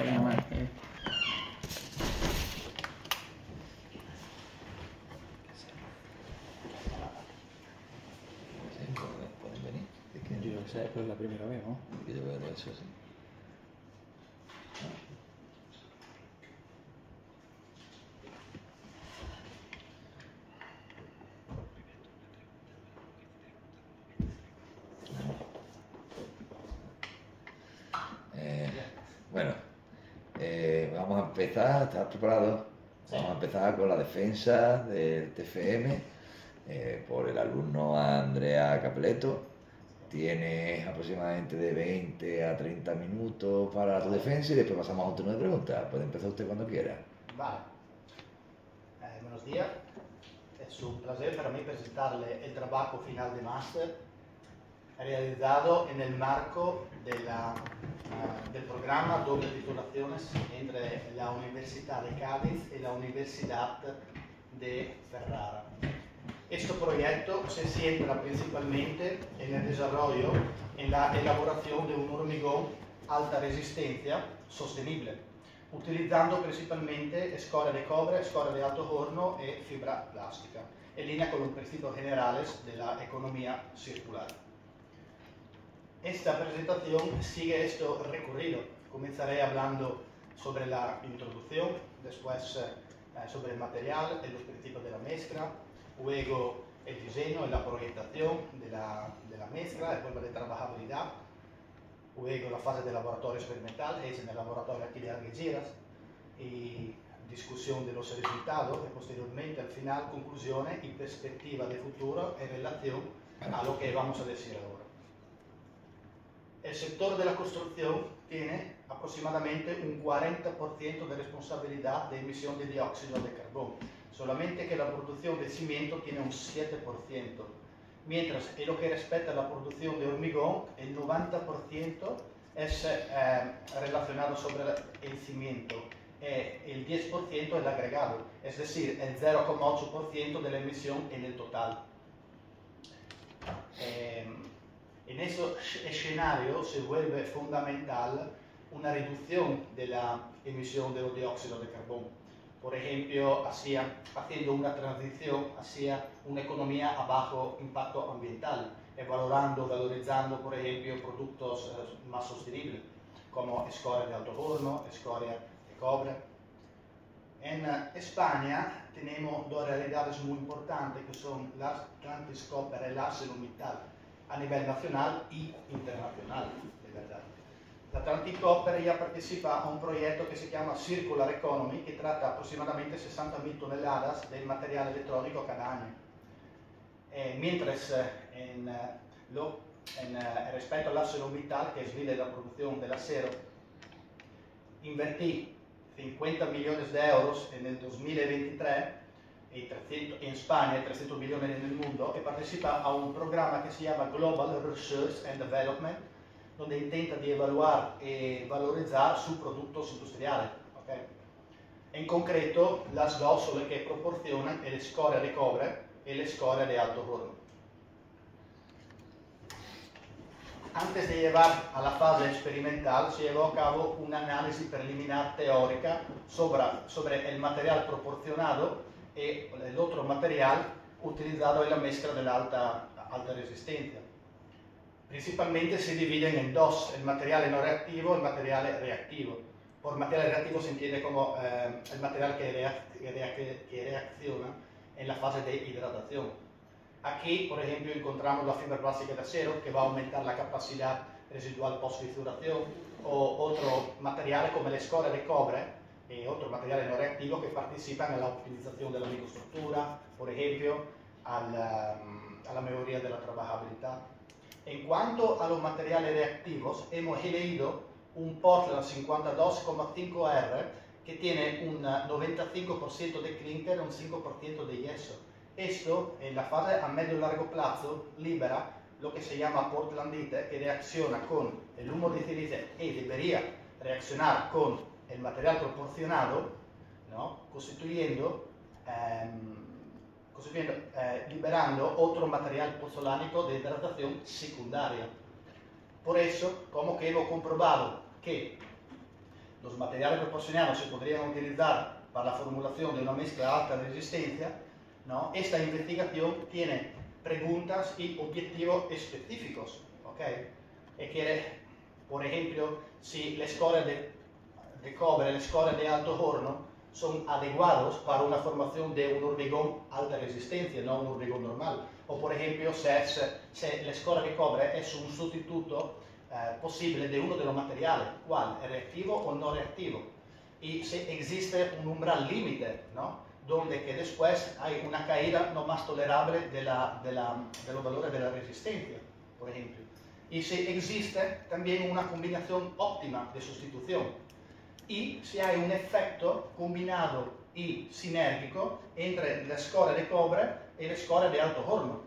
Sabía mal. ¿Pueden venir? Yo sé, pero es la primera vez, ¿no? Que yo veo eso, sí. Bueno, vamos a empezar. ¿Estás preparado? Sí. Vamos a empezar con la defensa del TFM por el alumno Andrea Capelletto. Tienes aproximadamente de 20 a 30 minutos para tu defensa y después pasamos a un turno de preguntas. Puede empezar usted cuando quiera. Vale. Buenos días. Es un placer para mí presentarle el trabajo final de máster realizado en el marco de del programa doble titulaciones entre la Universidad de Cádiz y la Universidad de Ferrara. Este proyecto se centra principalmente en el desarrollo, en la elaboración de un hormigón alta resistencia sostenible, utilizando principalmente escoria de cobre, escoria de alto horno y fibra plástica, en línea con los principios generales de la economía circular. Esta presentación sigue esto recorrido. Comenzaré hablando sobre la introducción, después sobre el material y los principios de la mezcla, luego el diseño y la proyectación de la mezcla, el problema de trabajabilidad, luego la fase de laboratorio experimental, es en el laboratorio aquí de Algeciras, y discusión de los resultados, y posteriormente al final conclusiones y perspectiva de futuro en relación a lo que vamos a decir ahora. El sector de la construcción tiene aproximadamente un 40% de responsabilidad de emisión de dióxido de carbono, solamente que la producción de cimiento tiene un 7%, mientras en lo que respecta a la producción de hormigón, el 90% es relacionado sobre el cimiento, el 10% el agregado, es decir, el 0,8% de la emisión en el total. En ese escenario se vuelve fundamental una reducción de la emisión de dióxido de carbono. Por ejemplo, haciendo una transición hacia una economía a bajo impacto ambiental, valorizando, por ejemplo, productos más sostenibles, como escoria de alto horno, escoria de cobre. En España tenemos dos realidades muy importantes, que son las Atlantis Copper y la ArcelorMittal, a nivel nacional y internacional, de verdad. La Atlantic Copper ya participa a un proyecto que se llama Circular Economy, que trata aproximadamente 60.000 toneladas de material electrónico cada año. Mientras respecto a la ArcelorMittal, que es líder de la producción del acero, invertí 50 millones de euros en el 2023 en España y 300 millones en el mundo, y participa a un programa que se llama Global Research and Development, donde intenta de evaluar y valorizar sus productos industriales. ¿Okay? En concreto, las dos son las que proporcionan el escoria de cobre y el escoria de alto horno. Antes de llevar a la fase experimental, se llevó a cabo un análisis preliminar teórica sobre el material proporcionado y el otro material utilizado en la mezcla de la alta resistencia. Principalmente se dividen en dos, el material no reactivo y el material reactivo. Por material reactivo se entiende como el material que reacciona en la fase de hidratación. Aquí, por ejemplo, encontramos la fibra plástica de acero, que va a aumentar la capacidad residual post-fisuración, o otros materiales como la escoria de cobre y otros materiales no reactivos que participan en la optimización de la microestructura, por ejemplo, a la mejoría de la trabajabilidad. En cuanto a los materiales reactivos, hemos elegido un Portland 52,5R que tiene un 95% de clinker y un 5% de yeso. Esto, en la fase a medio y largo plazo, libera lo que se llama portlandite, que reacciona con el humo de sílice y debería reaccionar con el material proporcionado, ¿no? Liberando otro material pozolánico de hidratación secundaria. Por eso, como que hemos comprobado que los materiales proporcionados se podrían utilizar para la formulación de una mezcla de alta resistencia, ¿no? Esta investigación tiene preguntas y objetivos específicos, ¿ok? Y quiere, por ejemplo, si las escoria de cobre, las escoria de alto horno, son adecuados para una formación de un hormigón alta resistencia, no un hormigón normal. O por ejemplo, si la escoria de cobre es un sustituto posible de uno de los materiales, ¿cuál? ¿Reactivo o no reactivo? Y si existe un umbral límite, ¿no? Donde que después hay una caída no más tolerable de los valores de la resistencia, por ejemplo. Y si existe también una combinación óptima de sustitución. Y si hay un efecto combinado y sinérgico entre la escoria de cobre y la escoria de alto horno.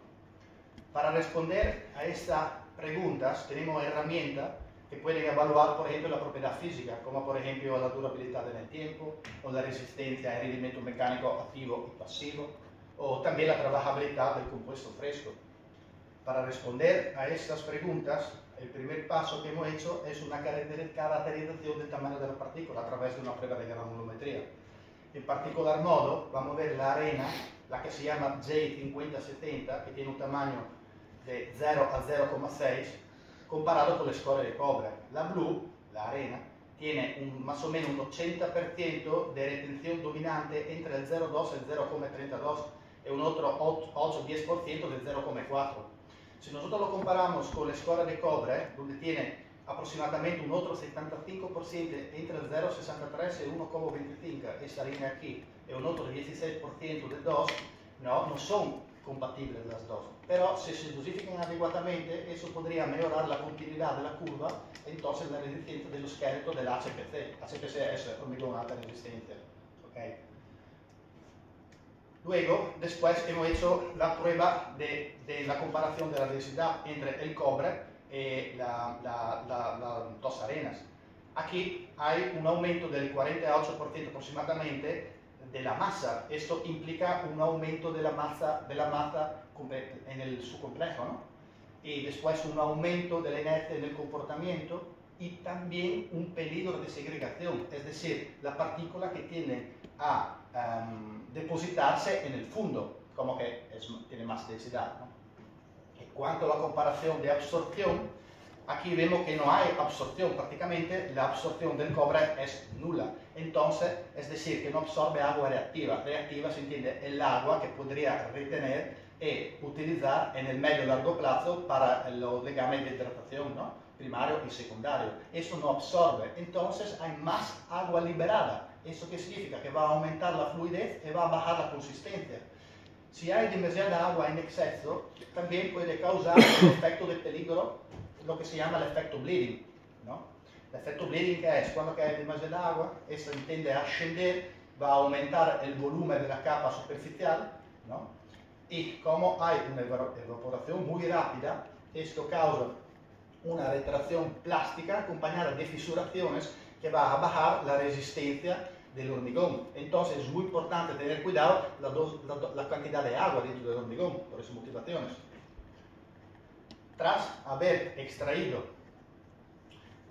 Para responder a estas preguntas tenemos herramientas que pueden evaluar, por ejemplo, la propiedad física, como por ejemplo la durabilidad en el tiempo, o la resistencia al rendimiento mecánico activo y pasivo, o también la trabajabilidad del compuesto fresco. Para responder a estas preguntas, el primer paso que hemos hecho es una caracterización del tamaño de la partícula a través de una prueba de granulometría. En particular modo, vamos a ver la arena, la que se llama J5070, que tiene un tamaño de 0 a 0,6, comparado con la escoria de cobre. La blue, la arena, tiene más o menos un 80% de retención dominante entre el 0,2 y el 0,32 y un otro 8-10% del 0,4. Si nosotros lo comparamos con la escoria de cobre, donde tiene aproximadamente un otro 75% entre el 0,63 y 1,25, esta línea aquí, y un otro 16% de 2, no son compatibles las dos. Pero si se dosifican adecuadamente, eso podría mejorar la continuidad de la curva, entonces la resistencia del esqueleto del HPC. HPC es hormigón alta resistencia. ¿Okay? Luego, después hemos hecho la prueba de la comparación de la densidad entre el cobre y las dos arenas. Aquí hay un aumento del 48% aproximadamente de la masa. Esto implica un aumento de la masa en su complejo, ¿no? Y después un aumento de la inercia en el comportamiento y también un peligro de segregación, es decir, la partícula que tiende a depositarse en el fondo, como que tiene más densidad, ¿no? En cuanto a la comparación de absorción, aquí vemos que no hay absorción, prácticamente la absorción del cobre es nula. Entonces, es decir, que no absorbe agua reactiva. Reactiva se entiende el agua que podría retener y utilizar en el medio y largo plazo para los legames de hidratación, ¿no? Primario y secundario. Eso no absorbe, entonces hay más agua liberada. ¿Eso qué significa? Que va a aumentar la fluidez y va a bajar la consistencia. Si hay demasiada agua en exceso, también puede causar un efecto de peligro, lo que se llama el efecto bleeding, ¿no? El efecto bleeding, ¿qué es? Cuando hay demasiada agua, eso tiende a ascender, va a aumentar el volumen de la capa superficial, ¿no? Y como hay una evaporación muy rápida, esto causa una retracción plástica acompañada de fisuraciones que va a bajar la resistencia del hormigón. Entonces es muy importante tener cuidado la cantidad de agua dentro del hormigón, por esas motivaciones. Tras haber extraído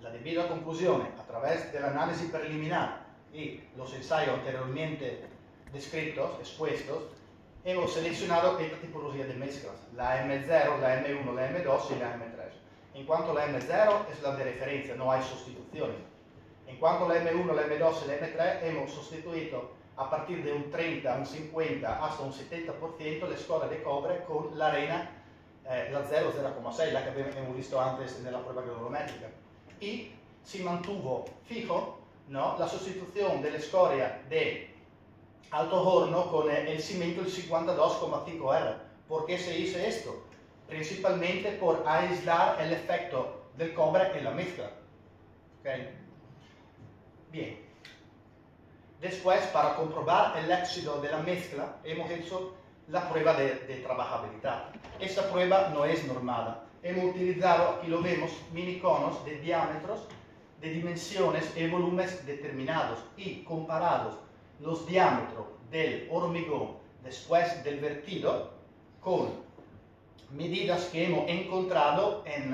la debida conclusión a través del análisis preliminar y los ensayos anteriormente descritos, expuestos, hemos seleccionado esta tipología de mezclas, la M0, la M1, la M2 y la M3. En cuanto a la M0 es la de referencia, no hay sustituciones. En cuanto a la M1, la M2 y la M3 hemos sustituido a partir de un 30, un 50 hasta un 70% la escoria de cobre con la arena, la 0,6, la que hemos visto antes en la prueba granulométrica. Y se mantuvo fijo, ¿no?, la sustitución de la escoria de alto horno con el cemento el 52,5R. ¿Por qué se hizo esto? Principalmente por aislar el efecto del cobre en la mezcla. ¿Okay? Bien. Después, para comprobar el éxito de la mezcla, hemos hecho la prueba de trabajabilidad. Esta prueba no es normada. Hemos utilizado, aquí lo vemos, mini conos de diámetros, de dimensiones y volúmenes determinados y comparados los diámetros del hormigón después del vertido con medidas que hemos encontrado en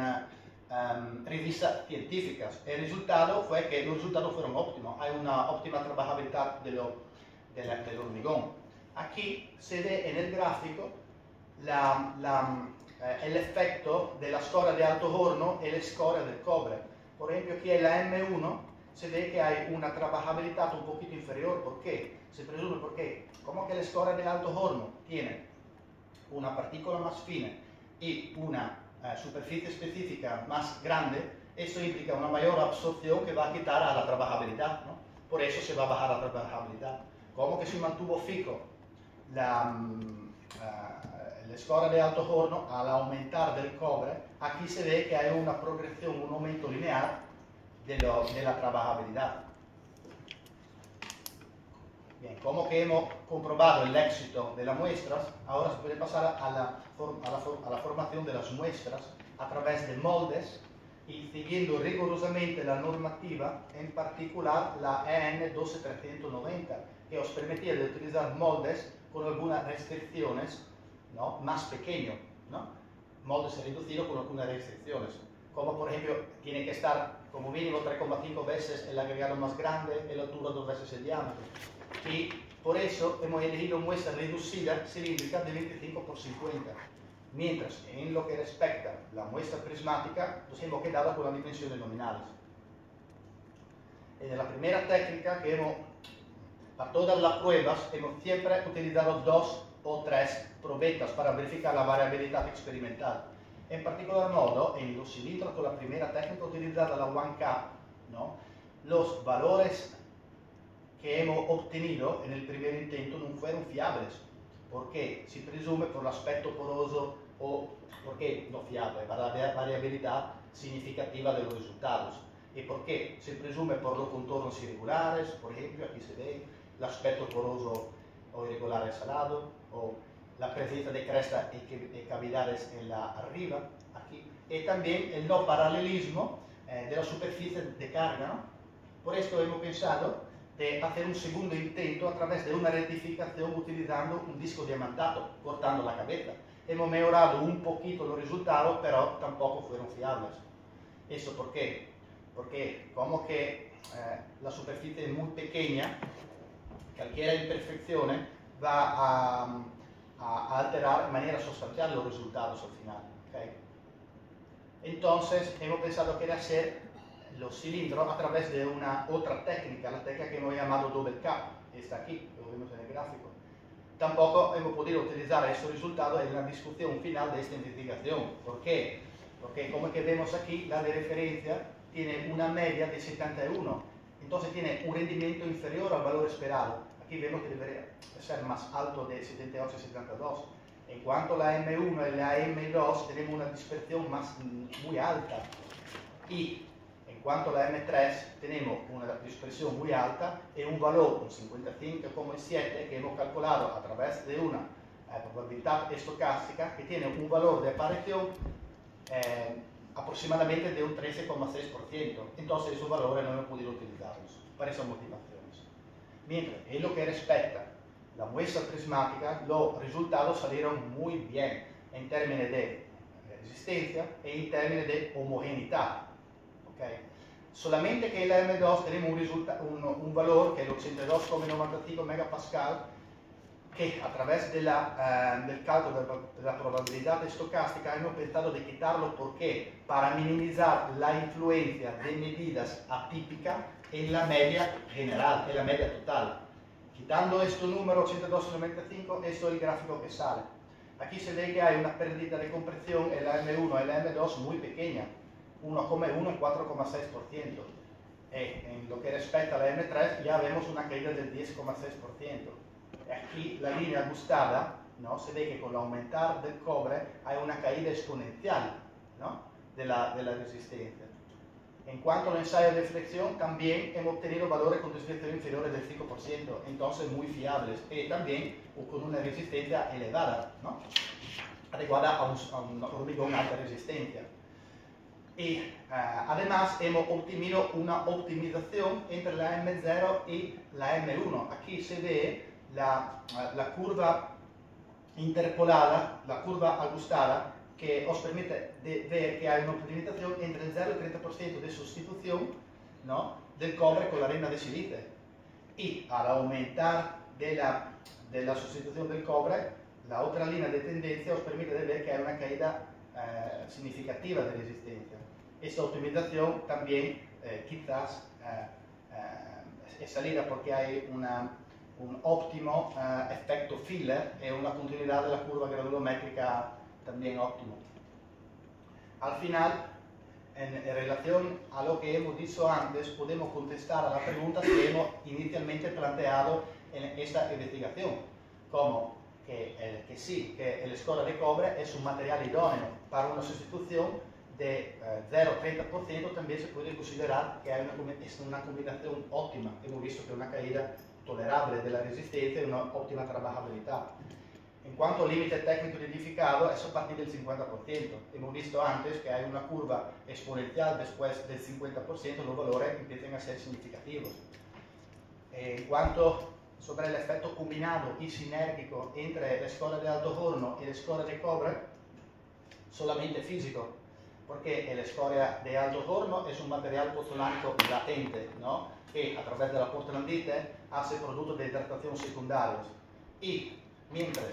revistas científicas. El resultado fue que los resultados fueron óptimos. Hay una óptima trabajabilidad del hormigón. Aquí se ve en el gráfico el efecto de la escoria de alto horno y la escoria del cobre. Por ejemplo, aquí en la M1 se ve que hay una trabajabilidad un poquito inferior. ¿Por qué? Se presume porque, como que la escoria de alto horno tiene una partícula más fina y una superficie específica más grande, eso implica una mayor absorción que va a quitar a la trabajabilidad, ¿no? Por eso se va a bajar la trabajabilidad. Como que se mantuvo fijo la escoria de alto horno, al aumentar del cobre, aquí se ve que hay una progresión, un aumento lineal de la trabajabilidad. Bien, como que hemos comprobado el éxito de las muestras, ahora se puede pasar a la formación de las muestras a través de moldes y siguiendo rigurosamente la normativa, en particular la EN 12390, que os permitía de utilizar moldes con algunas restricciones, ¿no?, más pequeños, ¿no? Moldes reducidos con algunas restricciones, como por ejemplo, tiene que estar como mínimo 3,5 veces el agregado más grande y la altura 2 veces el diámetro. Y por eso hemos elegido muestras reducidas cilíndricas de 25 por 50, mientras en lo que respecta a la muestra prismática nos hemos quedado con las dimensiones nominales. En la primera técnica que para todas las pruebas hemos siempre utilizado 2 o 3 probetas para verificar la variabilidad experimental. En particular modo, en los cilindros con la primera técnica utilizada, la One Cup, ¿no?, los valores que hemos obtenido en el primer intento no fueron fiables, porque se presume por el aspecto poroso o porque no fiable, para la variabilidad significativa de los resultados, y porque se presume por los contornos irregulares, por ejemplo, aquí se ve el aspecto poroso o irregular salado, o la presencia de crestas y cavidades en la arriba, aquí, y también el no paralelismo de la superficie de carga, ¿no? Por esto hemos pensado de hacer un segundo intento a través de una rectificación utilizando un disco diamantato, cortando la cabeza. Hemos mejorado un poquito los resultados, pero tampoco fueron fiables. ¿Eso por qué? Porque como que la superficie es muy pequeña, cualquier imperfección va a alterar de manera sustancial los resultados al final, ¿okay? Entonces hemos pensado que era hacer los cilindros a través de una otra técnica, la técnica que hemos llamado double cap, está aquí, lo vemos en el gráfico. Tampoco hemos podido utilizar estos resultados en la discusión final de esta investigación. ¿Por qué? Porque como que vemos aquí, la de referencia tiene una media de 71, entonces tiene un rendimiento inferior al valor esperado. Aquí vemos que debería ser más alto de 78-72. En cuanto a la M1 y la M2 tenemos una dispersión muy alta, y en cuanto a la M3 tenemos una dispersión muy alta y un valor, un 55,7, que hemos calculado a través de una probabilidad estocástica que tiene un valor de aparición aproximadamente de un 13,6%. Entonces esos valores no hemos podido utilizarlos para esas motivaciones. Mientras en lo que respecta a la muestra prismática, los resultados salieron muy bien en términos de resistencia y en términos de homogeneidad. ¿Okay? Solamente que en la M2 tenemos un valor que es el 82,95 megapascal, que a través del cálculo de la probabilidad estocástica hemos pensado de quitarlo. ¿Por qué? Para minimizar la influencia de medidas atípicas en la media general, en la media total. Quitando este número 82,95, esto es el gráfico que sale. Aquí se ve que hay una pérdida de compresión en la M1 y la M2 muy pequeña, 1,1 y 4,6%. En lo que respecta a la M3 ya vemos una caída del 10,6%. Aquí la línea ajustada, ¿no?, se ve que con el aumentar del cobre hay una caída exponencial, ¿no?, de la resistencia. En cuanto al ensayo de flexión, también hemos obtenido valores con desviación inferiores del 5%, entonces muy fiables, y también con una resistencia elevada, ¿no?, adecuada a un hormigón alta resistencia. Y además hemos obtenido una optimización entre la M0 y la M1. Aquí se ve la curva interpolada, la curva ajustada, que os permite ver que hay una optimización entre el 0 y el 30% de sustitución, ¿no?, del cobre con la arena de silicio. Y al aumentar de la sustitución del cobre, la otra línea de tendencia os permite ver que hay una caída significativa de resistencia. Esta optimización también quizás es salida porque hay un óptimo efecto filler y una continuidad de la curva granulométrica también óptimo. Al final, en relación a lo que hemos dicho antes, podemos contestar a las preguntas que hemos inicialmente planteado en esta investigación, como que sí, que el score de cobre es un material idóneo para una sustitución de 0,30%, también se puede considerar que es una combinación óptima. Hemos visto que una caída tolerable de la resistencia y una óptima trabajabilidad. En cuanto al límite técnico identificado, es a partir del 50%. Hemos visto antes que hay una curva exponencial después del 50%, los valores empiezan a ser significativos. En cuanto sobre el efecto combinado y sinérgico entre el score de alto horno y el score de cobre, solamente físico, porque el score de alto horno es un material pozzolánico latente, ¿no?, que a través de la portlandite hace productos de hidratación secundarios. Y mientras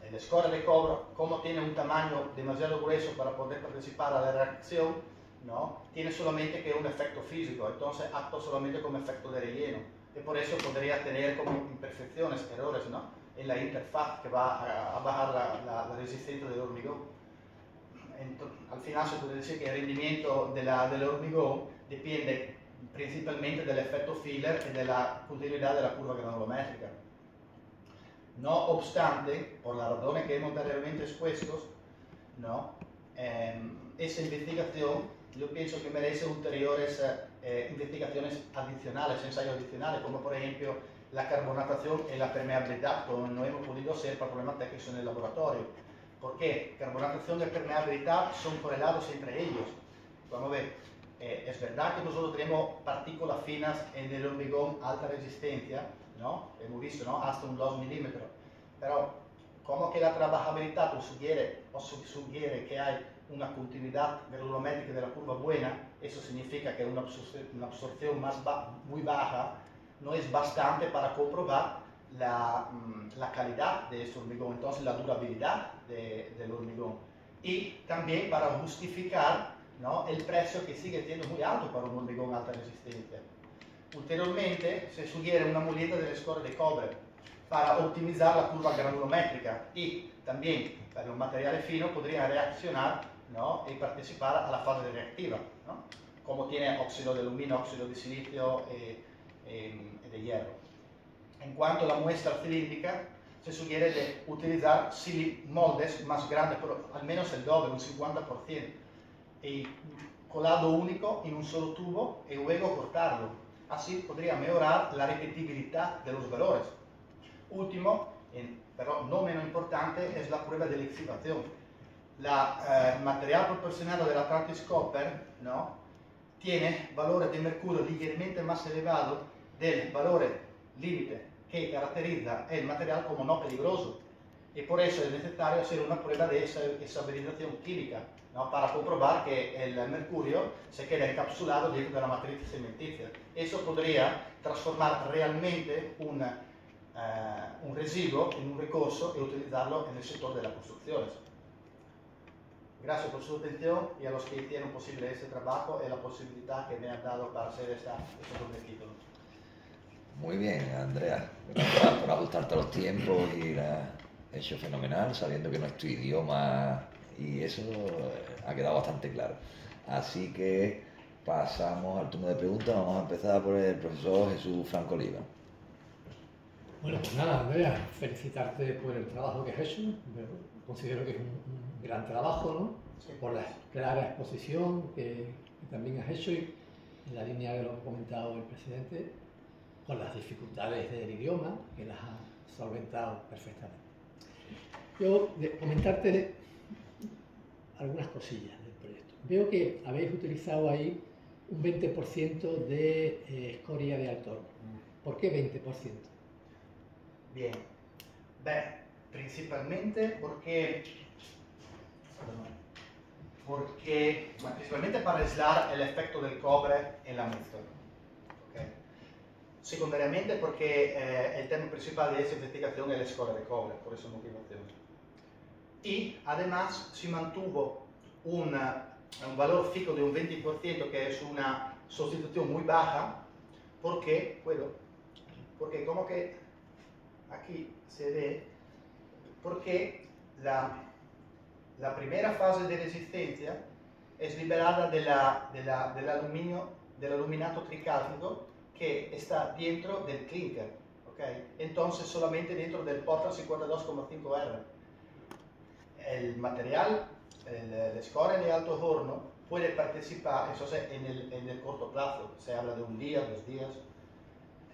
el score de cobre, como tiene un tamaño demasiado grueso para poder participar a la reacción, ¿no?, tiene solamente que un efecto físico, entonces actúa solamente como efecto de relleno. Y por eso podría tener como imperfecciones, errores, ¿no?, en la interfaz que va a bajar la resistencia del hormigón. Al final se puede decir que el rendimiento del hormigón depende principalmente del efecto filler y de la continuidad de la curva granulométrica. No obstante, por las razones que hemos anteriormente expuestos, ¿no?, esa investigación yo pienso que merece ulteriores investigaciones adicionales, ensayos adicionales, como por ejemplo la carbonatación y la permeabilidad, como no hemos podido hacer por problemas técnicos en el laboratorio. ¿Por qué? Carbonatación y permeabilidad son correlados entre ellos. Vamos a ver, es verdad que nosotros tenemos partículas finas en el hormigón alta resistencia, ¿no?, hemos visto, ¿no?, hasta un 2 milímetros, pero como que la trabajabilidad os sugiere que hay una continuidad granulométrica de la curva buena, eso significa que una absorción muy baja no es bastante para comprobar la calidad de este hormigón, entonces la durabilidad del hormigón, y también para justificar, ¿no?, el precio que sigue siendo muy alto para un hormigón alta resistencia. Ulteriormente se sugiere una molienda del score de cobre para optimizar la curva granulométrica, y también para un material fino podría reaccionar, ¿no?, y participar a la fase reactiva, ¿no?, como tiene óxido de aluminio, óxido de silicio y de hierro. En cuanto a la muestra cilíndrica, se sugiere de utilizar moldes más grandes, pero al menos el doble, un 50%, y colado único en un solo tubo y luego cortarlo. Así podría mejorar la repetibilidad de los valores. Último, pero no menos importante, es la prueba de lixiviación. El material proporcionado de la Atlantis Copper, ¿no?, tiene valores de mercurio ligeramente más elevados del valor límite que caracteriza el material como no peligroso, y por eso es necesario hacer una prueba de estabilización química, ¿no?, para comprobar que el mercurio se queda encapsulado dentro de la matriz cementicia. Eso podría transformar realmente un residuo en un recurso y utilizarlo en el sector de las construcciones. Gracias por su atención y a los que hicieron posible este trabajo y la posibilidad que me han dado para hacer este título. Muy bien, Andrea, por ajustarte a los tiempos, y lo has hecho fenomenal, sabiendo que no es tu idioma, y eso ha quedado bastante claro. Así que pasamos al turno de preguntas. Vamos a empezar por el profesor Jesús Franco Oliva. Bueno, pues nada, Andrea, felicitarte por el trabajo que has hecho. Considero que es un gran trabajo, ¿no? Sí. Por la clara exposición que también has hecho, y en la línea de lo que ha comentado el presidente, con las dificultades del idioma, que las ha solventado perfectamente. Yo, comentarte algunas cosillas del proyecto. Veo que habéis utilizado ahí un 20% de escoria de alto horno. ¿Por qué 20%? Bien, principalmente porque Porque, bueno, principalmente para aislar el efecto del cobre en la mezcla. ¿Okay? Secundariamente porque el tema principal de esta investigación es el score de cobre, por esa motivación. Y además se mantuvo un valor fijo de un 20%, que es una sustitución muy baja, porque como que aquí se ve, porque la primera fase de resistencia es liberada del aluminato tricálcico que está dentro del clinker, ¿okay? Entonces solamente dentro del Portland 52,5R. El material, el score de alto horno, puede participar entonces, en el corto plazo, se habla de un día, 2 días.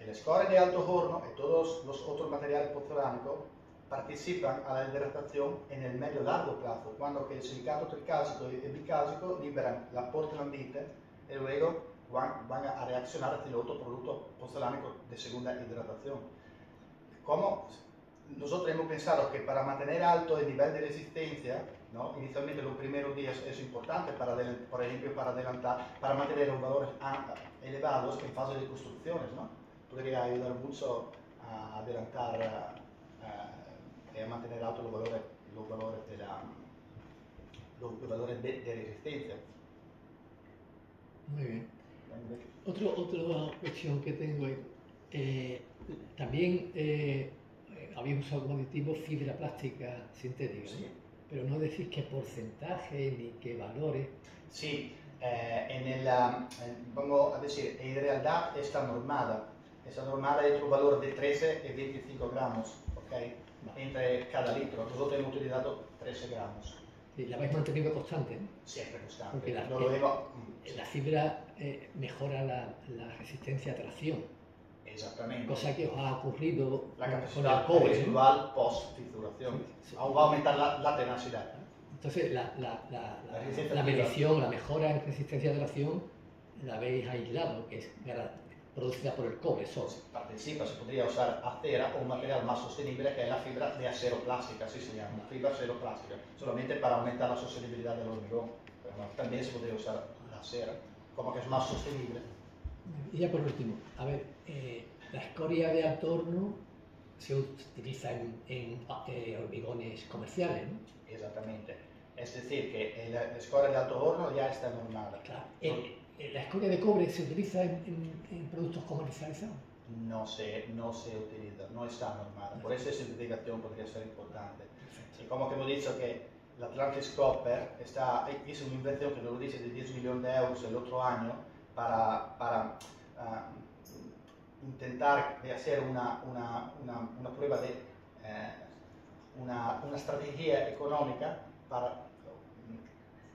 El score de alto horno y todos los otros materiales porcelánicos participan a la hidratación en el medio-largo plazo, cuando que el silicato tricálcico y el bicálcico liberan la portlandita y luego van a reaccionar hacia el otro producto porcelánico de segunda hidratación. Como nosotros hemos pensado que para mantener alto el nivel de resistencia, ¿no? Inicialmente los primeros días es importante, por ejemplo, para mantener los valores elevados en fase de construcciones, ¿no? Podría ayudar mucho a adelantar y a mantener altos los valores de resistencia. Muy bien. Otra cuestión que tengo es, también había usado como aditivo fibra plástica sintética, Sí. ¿no? Pero no decís qué porcentaje ni qué valores. Sí, vamos a decir, en realidad está normada entre un valor de 13 y 25 gramos, ¿okay? Entre cada litro. Nosotros hemos utilizado 13 gramos. Sí, la vais manteniendo constante, ¿no? Siempre constante. Porque la fibra mejora la resistencia a tracción. Exactamente. Cosa que os ha ocurrido La con el capacidad cobre, ¿no? residual post-fissuración. Sí. Aún va a aumentar la tenacidad. Entonces, resistencia la a medición, la mejora en resistencia de tracción, la habéis aislado, que es producida por el cobre solo. Participa, se podría usar acera o un material más sostenible que es la fibra de acero plástica, así se llama, fibra acero plástica, solamente para aumentar la sostenibilidad del hormigón. Pero también se podría usar la acera, como que es más sostenible. Y ya por último, a ver, la escoria de alto horno se utiliza en hormigones comerciales, ¿no? Exactamente. Es decir, que el score de alto horno ya está normada. Claro. ¿La escoria de cobre se utiliza en productos comercializados? No se utiliza, no está normada. Por eso esa investigación podría ser importante. Perfecto. Y como que hemos dicho que la Atlantis Copper hizo una inversión que nos dice de 10 millones de euros el otro año para intentar de hacer una prueba de una estrategia económica para,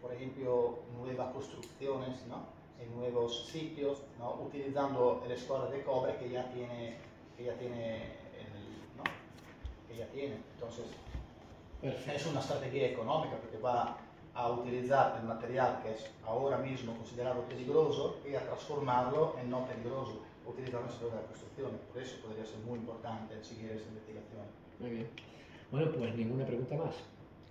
por ejemplo, nuevas construcciones, ¿no? En nuevos sitios, ¿no? Utilizando el score de cobre que ya tiene. Entonces, Perfecto. es una estrategia económica porque va a utilizar el material que es ahora mismo considerado peligroso y a transformarlo en no peligroso, utilizando el score de la construcción. Por eso podría ser muy importante seguir esa investigación. Muy bien. Bueno, pues ninguna pregunta más.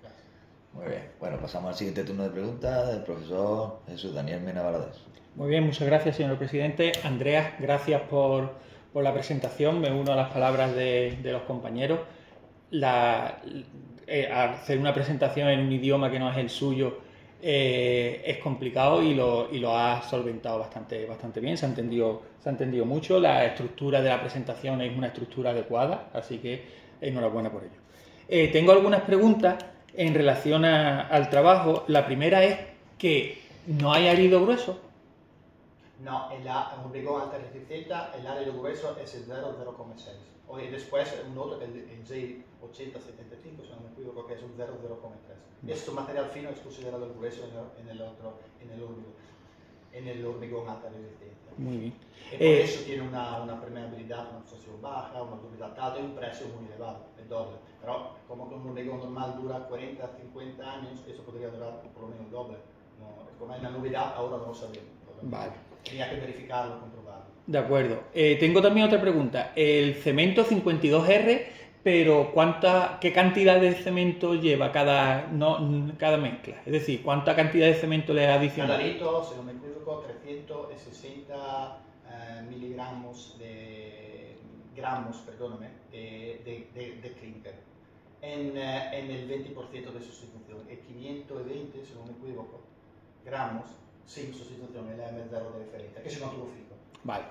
Gracias. Muy bien. Bueno, pasamos al siguiente turno de preguntas del profesor Jesús Daniel Mena Valadez. Muy bien, muchas gracias, señor presidente. Andreas, gracias por la presentación. Me uno a las palabras de los compañeros. Hacer una presentación en un idioma que no es el suyo es complicado y lo ha solventado bastante bien. Se ha entendido mucho. La estructura de la presentación es una estructura adecuada, así que enhorabuena por ello. Tengo algunas preguntas en relación al trabajo. La primera es que no hay árido grueso. No, en hormigón alta resistencia el área de grueso es el 0,06. Y después un otro, el J8075, si no me equivoco, que es un 0,03. Este material fino es considerado el grueso en el hormigón alta resistencia. Muy bien. Y por eso tiene una permeabilidad, una absorción baja, una durabilidad alta y un precio muy elevado, el doble. Pero como que un hormigón normal dura 40, 50 años, eso podría durar por lo menos el doble. No, como es una novedad, ahora no lo sabemos. Vale. Tenía que verificarlo, comprobarlo. De acuerdo. Tengo también otra pregunta. El cemento 52R pero ¿qué cantidad de cemento lleva cada mezcla? Es decir, ¿cuánta cantidad de cemento le adiciona? Cada litro, si no me equivoco, 360 miligramos de clinker en el 20% de sustitución y 520, si no me equivoco, gramos sin sustitución en la M0 de referencia, que si no tuvo frigo. Vale.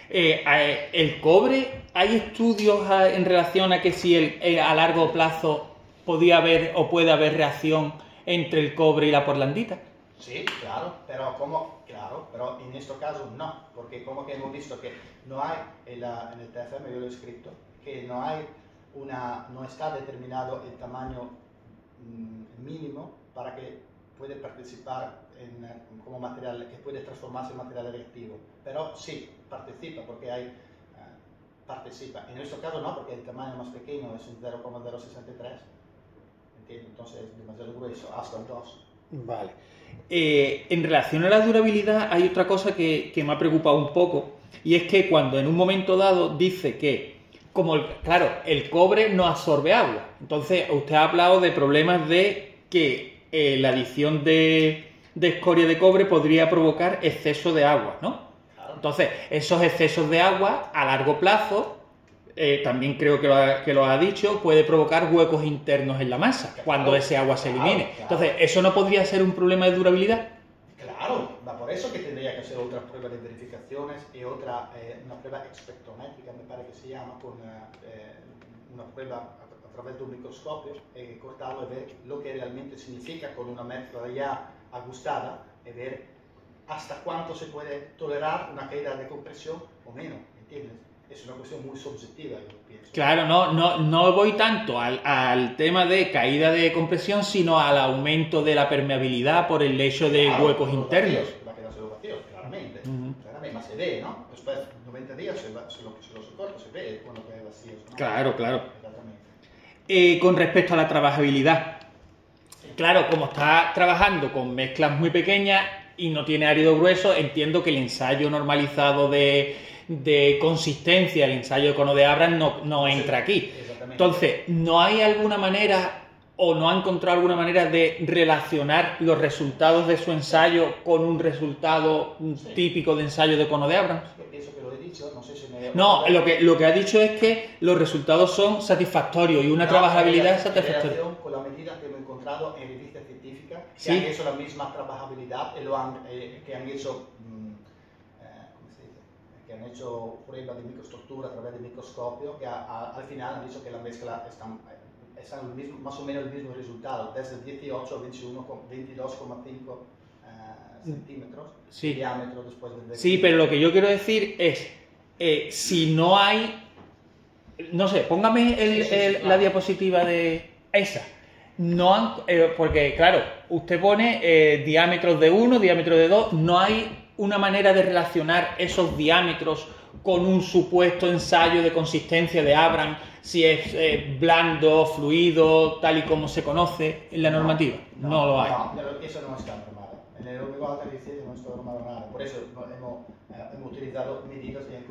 ¿El cobre, hay estudios en relación a que si a largo plazo podía haber o puede haber reacción entre el cobre y la portlandita? Sí, claro, pero en este caso no, porque como que hemos visto que no hay en el TFM, yo lo he escrito, que no está determinado el tamaño mínimo para que puede participar como material, que puede transformarse en material reactivo, pero sí participa porque participa. En nuestro caso no, porque el tamaño más pequeño es un 0,063, entonces es demasiado grueso, hasta el 2. Vale. En relación a la durabilidad hay otra cosa que me ha preocupado un poco, y es que cuando en un momento dado dice que, claro, el cobre no absorbe agua, entonces usted ha hablado de problemas de que la adición de escoria de cobre podría provocar exceso de agua, ¿no? Claro. Entonces, esos excesos de agua a largo plazo, también creo que lo ha dicho, puede provocar huecos internos en la masa cuando ese agua se elimine. Claro. Entonces, ¿eso no podría ser un problema de durabilidad? Claro, va por eso que tendría que hacer otra prueba de verificaciones y una prueba espectrométrica, me parece que se llama, con una prueba a través de un microscopio cortado y ver lo que realmente significa con una mezcla ya ajustada y ver hasta cuánto se puede tolerar una caída de compresión o menos, ¿entiendes? Es una cuestión muy subjetiva, yo pienso. Claro, no voy tanto al tema de caída de compresión, sino al aumento de la permeabilidad por el hecho de huecos internos. Va a quedarse los vacíos, claramente. Claramente, más se ve, ¿no? Después de 90 días se lo corta, se ve cuando queda vacío, ¿no? Claro. Exactamente. Con respecto a la trabajabilidad, claro, como está trabajando con mezclas muy pequeñas y no tiene árido grueso, entiendo que el ensayo normalizado de consistencia, el ensayo de cono de Abraham no entra aquí. Entonces, ¿no hay alguna manera o no ha encontrado alguna manera de relacionar los resultados de su ensayo con un resultado típico de ensayo de cono de Abraham? Yo pienso que lo he dicho, no sé si me... No, lo que ha dicho es que los resultados son satisfactorios y una trabajabilidad satisfactoria. En relación con la medida que hemos encontrado en revistas científicas que Sí. han hecho la misma trabajabilidad y que han hecho, ¿cómo se dice? Que han hecho pruebas de microestructura a través del microscopio, que al final han dicho que la mezcla están más o menos el mismo resultado, desde 18 a 22,5 centímetros Sí. de diámetro después del... Sí, pero lo que yo quiero decir es, si no hay... No sé, póngame la diapositiva de esa. Porque, claro, usted pone diámetros de 1, diámetros de 2, no hay una manera de relacionar esos diámetros con un supuesto ensayo de consistencia de Abraham, si es blando, fluido, tal y como se conoce en la normativa. No lo hay. No, eso no está normado. En el Uruguay 17 no está normado nada. Por eso hemos utilizado medidas y hemos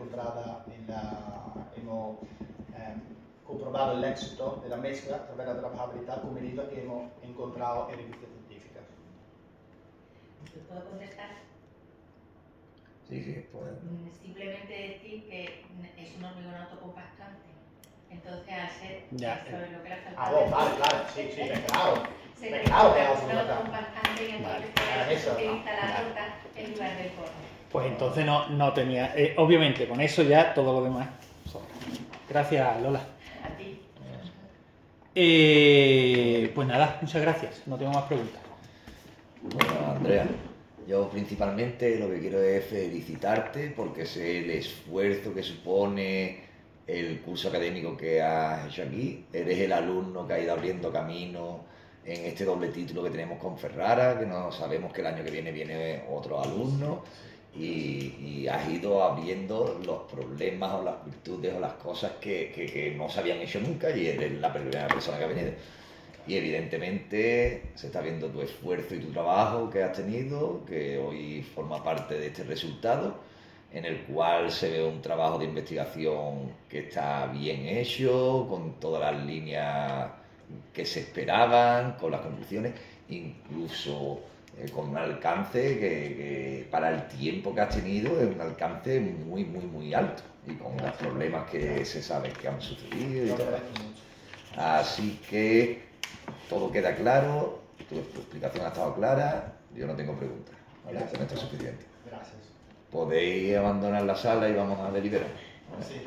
comprobado el éxito de la mezcla a través de la trabajabilidad con medidas que hemos encontrado en revistas científicas. ¿Te puedo contestar? Sí, pues. Simplemente decir que es un hormigón autocompactante. Entonces, al ser Ya. eso es lo que le ha Ah, faltado. claro, sí, claro. Se Claro que necesita es un autocompactante y entonces Eso, se no. utiliza la rota en lugar del cono. Pues entonces no tenía... obviamente, con eso ya todo lo demás sobra. Gracias, Lola. A ti. Pues nada, muchas gracias. No tengo más preguntas. Bueno, Andrea, yo principalmente lo que quiero es felicitarte porque sé el esfuerzo que supone el curso académico que has hecho aquí. Eres el alumno que ha ido abriendo camino en este doble título que tenemos con Ferrara, que no sabemos que el año que viene otro alumno, y has ido abriendo los problemas o las virtudes o las cosas que no se habían hecho nunca, y eres la primera persona que ha venido. Y evidentemente se está viendo tu esfuerzo y tu trabajo que has tenido, que hoy forma parte de este resultado, en el cual se ve un trabajo de investigación que está bien hecho, con todas las líneas que se esperaban, con las conclusiones, incluso con un alcance que para el tiempo que has tenido es un alcance muy, muy, muy alto, y con los problemas que se saben que han sucedido y todo. Así que todo queda claro, tu explicación ha estado clara, yo no tengo preguntas, ¿vale? Con esto es suficiente. Gracias. Podéis abandonar la sala y vamos a deliberar. Sí.